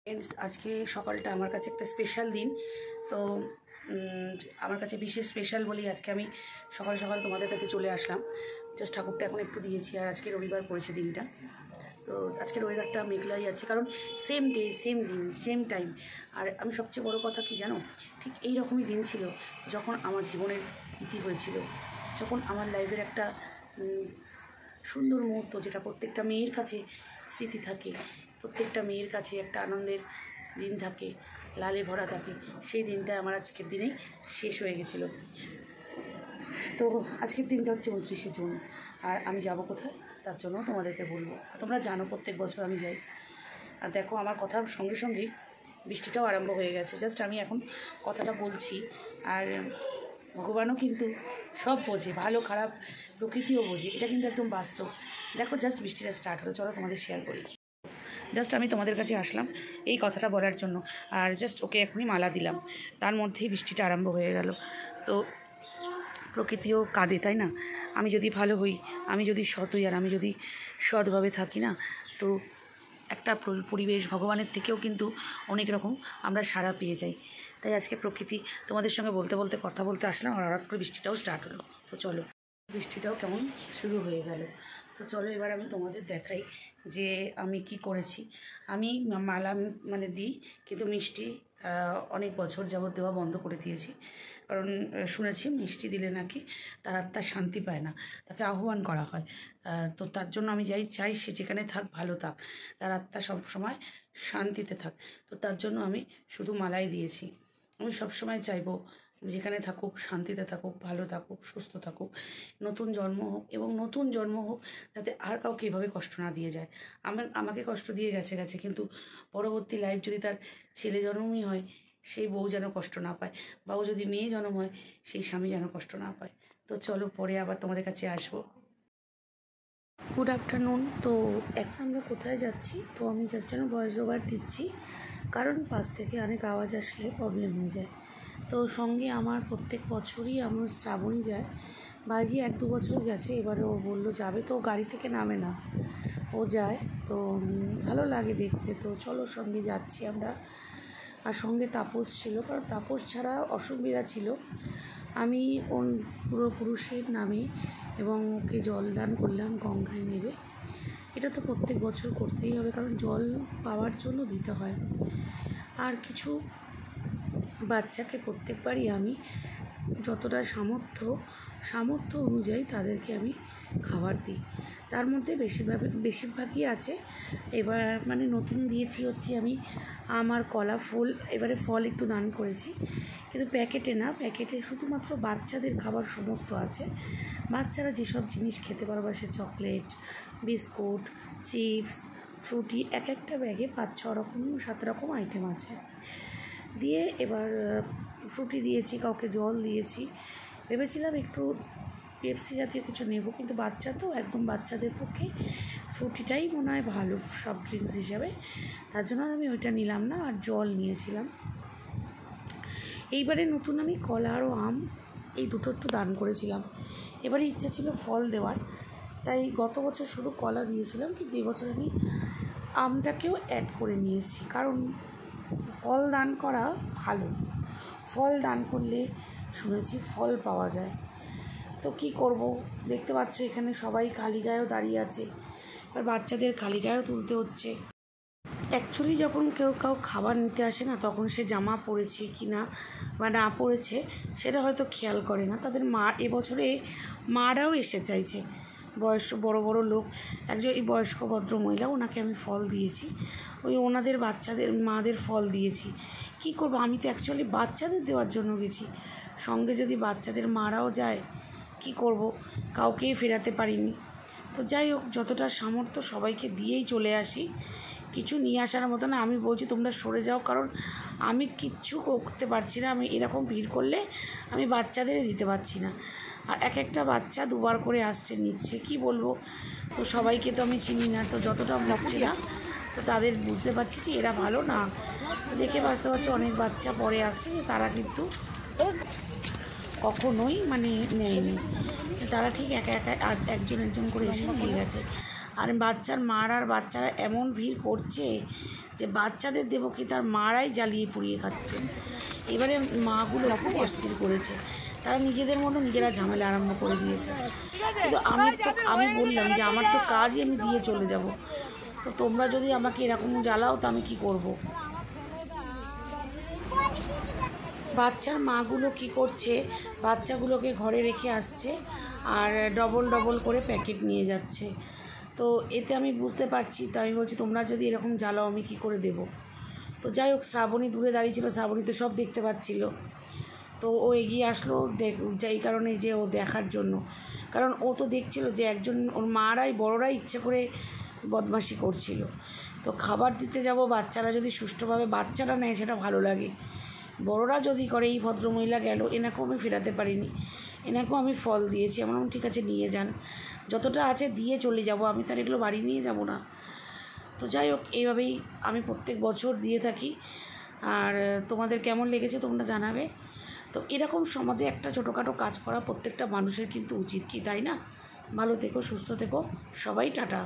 Friends, আজকে সকালটা আমার কাছে একটা স্পেশাল দিন। তো আমার কাছে বিশেষ স্পেশাল বলি আজকে আমি সকাল সকাল তোমাদের কাছে চলে আসলাম। জাস্ট ঠাকুরটা এখন একটু দিয়েছি, আর আজকে রবিবার পড়েছে দিনটা। তো আজকের ওয়েদারটা মেঘলাই আছে, কারণ সেম ডে সেম দিন সেম টাইম। আর আমি সবচেয়ে বড় কথা কি জানো, ঠিক এই রকমই দিন ছিল যখন আমার জীবনের ইতি হয়েছিল, যখন আমার লাইফের একটা সুন্দর মুহূর্ত, যেটা প্রত্যেকটা মেয়ের কাছে স্মৃতি থাকে, প্রত্যেকটা মেয়ের কাছে একটা আনন্দের দিন থাকে, লালে ভরা থাকে। সেই দিনটা আমার আজকের দিনেই শেষ হয়ে গেছিলো। তো আজকের দিনটা হচ্ছে 29শে জুন, আর আমি যাব কোথায় তার জন্য তোমাদেরকে বলবো। তোমরা জানো প্রত্যেক বছর আমি যাই। আর দেখো, আমার কথার সঙ্গে সঙ্গেই বৃষ্টিটাও আরম্ভ হয়ে গেছে। জাস্ট আমি এখন কথাটা বলছি, আর ভগবানও কিন্তু সব বোঝে, ভালো খারাপ প্রকৃতিও বোঝে, এটা কিন্তু একদম বাস্তব। দেখো, জাস্ট বৃষ্টিটা স্টার্ট হলো, চলো তোমাদের শেয়ার করি। জাস্ট আমি তোমাদের কাছে আসলাম এই কথাটা বলার জন্য, আর জাস্ট ওকে এখনই মালা দিলাম, তার মধ্যেই বৃষ্টিটা আরম্ভ হয়ে গেল। তো প্রকৃতিও কাঁদে, তাই না? আমি যদি ভালো হই, আমি যদি সৎ হই, আর আমি যদি সৎভাবে থাকি না, তো একটা পরিবেশ ভগবানের থেকেও কিন্তু অনেক রকম আমরা সাড়া পেয়ে যাই। তাই আজকে প্রকৃতি তোমাদের সঙ্গে বলতে বলতে কথা বলতে আসলাম, আর হঠাৎ করে বৃষ্টিটাও স্টার্ট হলো। তো চলো, বৃষ্টিটাও কেমন শুরু হয়ে গেল। তো চলো এবার আমি তোমাদের দেখাই যে আমি কি করেছি। আমি মালা দিই, কিন্তু মিষ্টি অনেক বছর যাবত দেওয়া বন্ধ করে দিয়েছি, কারণ শুনেছি মিষ্টি দিলে নাকি তার আত্মা শান্তি পায় না, তাকে আহ্বান করা হয়। তো তার জন্য আমি চাই সে যেখানে থাক ভালো থাক, তার আত্মা সবসময় শান্তিতে থাক। তো তার জন্য আমি শুধু মালাই দিয়েছি। আমি সবসময় চাইবো যেখানে থাকুক শান্তিতে থাকুক, ভালো থাকুক, সুস্থ থাকুক, নতুন জন্ম হোক, এবং নতুন জন্ম হোক যাতে আর কাউকে এভাবে কষ্ট না দিয়ে যায়। আমাকে কষ্ট দিয়ে গেছে, কিন্তু পরবর্তী লাইফ যদি তার ছেলে জন্মই হয়, সেই বউ যেন কষ্ট না পায়, বা ও যদি মেয়ে জন্ম হয়, সেই স্বামী যেন কষ্ট না পায়। তো চলো পরে আবার তোমাদের কাছে আসবো। Good afternoon. তো এখন আমরা কোথায় যাচ্ছি, তো আমি যার জন্য ভয়েস ওভার দিচ্ছি, কারণ পাশ থেকে অনেক আওয়াজ আসলে প্রবলেম হয়ে যায়। তো সঙ্গে আমার প্রত্যেক বছরই আমার শ্রাবণী যায়, বাজি 1-2 বছর গেছে, এবারে ও বললো যাবে, তো গাড়ি থেকে নামে না, ও যায়। তো ভালো লাগে দেখতে। তো চলো সঙ্গে যাচ্ছি আমরা। আর সঙ্গে তাপস ছিল, কারণ তাপস ছাড়া অসুবিধা ছিল। আমি ওর পুরুষের নামে এবং ওকে জল দান করলাম, গঙ্গায় নেবে। এটা তো প্রত্যেক বছর করতেই হবে, কারণ জল পাওয়ার জন্য দিতে হয়। আর কিছু বাচ্চাকে প্রত্যেকবারই আমি যতটা সামর্থ্য অনুযায়ী তাদেরকে আমি খাবার দিই। তার মধ্যে বেশিরভাগই আছে। এবার নতুন দিয়েছি হচ্ছে আমি আমার কলা ফুল, এবারে ফল একটু দান করেছি, কিন্তু প্যাকেটে না, প্যাকেটে শুধুমাত্র বাচ্চাদের খাবার সমস্ত আছে। বাচ্চারা যেসব জিনিস খেতে পারবে, সে চকলেট, বিস্কুট, চিপস, ফ্রুটি, এক একটা ব্যাগে 5-6 রকম 7 রকম আইটেম আছে দিয়ে। এবার ফ্রুটি দিয়েছি, কাউকে জল দিয়েছি। ভেবেছিলাম একটু পেপসি জাতীয় কিছু নেব, কিন্তু বাচ্চা তো একদম, বাচ্চাদের পক্ষে ফ্রুটিটাই মনে হয় ভালো সফট ড্রিঙ্কস হিসাবে, তার জন্য আমি ওইটা নিলাম না, আর জল নিয়েছিলাম। এইবারে নতুন আমি কলা আর আম এই দুটো একটু দান করেছিলাম। এবারে ইচ্ছে ছিল ফল দেওয়ার, তাই গত বছর শুধু কলা দিয়েছিলাম, কিন্তু এবছর আমি আমটাকেও অ্যাড করে নিয়েছি, কারণ ফল দান করা ভালো। ফল দান করলে শুনেছি ফল পাওয়া যায়। তো কি করব, দেখতে পাচ্ছ এখানে সবাই খালি গায়েও দাঁড়িয়ে আছে, এবার বাচ্চাদের খালি গায়েও তুলতে হচ্ছে। অ্যাকচুয়ালি যখন কাউ খাবার নিতে আসে না, তখন সে জামা পরেছে কি না বা না পরেছে সেটা হয়তো খেয়াল করে না। তাদের মা, এবছরে মারাও এসে চাইছে, বড় বড় লোক। একজন এই বয়স্ক ভদ্রমহিলা, ওনাকে আমি ফল দিয়েছি, ওনাদের বাচ্চাদের মাদের ফল দিয়েছি। কি করব, আমি তো অ্যাকচুয়ালি বাচ্চাদের দেওয়ার জন্য গেছি, সঙ্গে যদি বাচ্চাদের মারাও যায় কি করব, কাউকেই ফেরাতে পারিনি। তো যাই হোক, যতটা সামর্থ্য সবাইকে দিয়েই চলে আসি, কিছু নিয়ে আসার মতো না। আমি বলছি তোমরা সরে যাও, কারণ আমি কিচ্ছু করতে পারছি না। আমি এরকম ভিড় করলে আমি বাচ্চাদেরই দিতে পারছি না, আর এক একটা বাচ্চা 2বার করে আসছে নিচ্ছে, কি বলবো। তো সবাইকে তো আমি চিনি না, তো যতটা ভাবছি না, তো তাদের বুঝতে পারছি যে এরা ভালো না। দেখে বুঝতে পারছি অনেক বাচ্চা পরে আসছে, তারা কিন্তু কখনোই নেয়নি, তারা ঠিক একা একজন করে এসে নিয়ে গেছে। আর বাচ্চার মার আর বাচ্চারা এমন ভিড় করছে যে বাচ্চাদের দেবো কি তার মারাই জ্বালিয়ে পুড়িয়ে খাচ্ছে। এবারে মাগুলো খুব অস্থির করেছে, তারা নিজেদের মতো নিজেরা ঝামেলা আরম্ভ করে দিয়েছে। কিন্তু আমি বললাম যে আমার তো কাজই আমি দিয়ে চলে যাব, তো তোমরা যদি আমাকে এরকম জ্বালাও তো আমি কী করব। বাচ্চার মাগুলো কি করছে, বাচ্চাগুলোকে ঘরে রেখে আসছে আর ডবল ডবল করে প্যাকেট নিয়ে যাচ্ছে। তো এতে আমি বুঝতে পারছি, তো আমি বলছি তোমরা যদি এরকম জ্বালাও আমি কী করে দেবো। তো যাই হোক, শ্রাবণী দূরে দাঁড়িয়ে ছিল, শ্রাবণী তো সব দেখতে পাচ্ছিল। তো ও এগিয়ে আসলো এই কারণে যে ও দেখার জন্য, কারণ ও তো দেখছিল যে একজন ওর মারাই বড়রাই ইচ্ছে করে বদমাশি করছিল। তো খাবার দিতে যাব, বাচ্চারা যদি সুষ্ঠুভাবে বাচ্চারা নেয় সেটা ভালো লাগে, বড়রা যদি করে। এই ভদ্রমহিলা গেল, এনাকেও আমি ফেরাতে পারিনি, এনাকেও আমি ফল দিয়েছি। আমার ঠিক আছে নিয়ে যান, যতটা আছে দিয়ে চলে যাব, আমি তার এগুলো বাড়ি নিয়ে যাব না। তো যাই হোক, এইভাবেই আমি প্রত্যেক বছর দিয়ে থাকি। আর তোমাদের কেমন লেগেছে তোমরা জানাবে। তো এরকম সমাজে একটা ছোটোখাটো কাজ করা প্রত্যেকটা মানুষের কিন্তু উচিত, কি তাই না? ভালো থেকো, সুস্থ থেকো সবাই, টাটা।